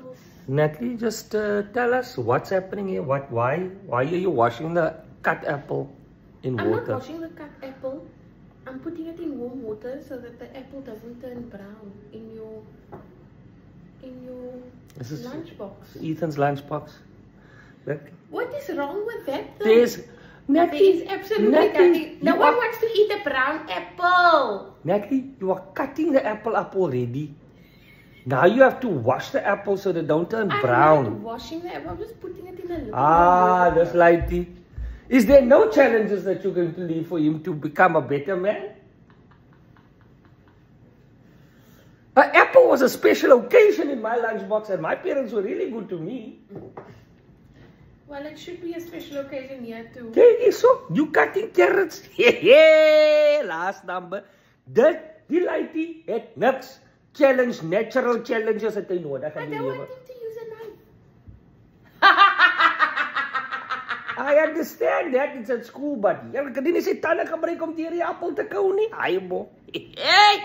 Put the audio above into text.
apples. Natalie, just tell us what's happening here. Why are you washing the cut apple in water? I'm not washing the cut apple. I'm putting it in warm water so that the apple doesn't turn brown in your This is lunchbox. Ethan's lunchbox. Look. What is wrong with that though? There's Natalie. There is absolutely nothing. No one wants to eat a brown apple. Natalie, you are cutting the apple up already. Now you have to wash the apple so they don't turn brown. I'm not washing the apple. I'm just putting it in a Ah, that's lighty. Is there no challenges that you're going to leave for him to become a better man? An apple was a special occasion in my lunchbox and my parents were really good to me. Well, it should be a special occasion here too. Okay, so you cutting carrots? Hey, last number. Die lighty het niks. Challenge, natural challenges het hy nodig I in die don't lewe. want him to use a knife. I understand that it's at school, buddy. Jy kan nie sy tande gebruik om deur die appel te kou nie. Ai mo. Hey!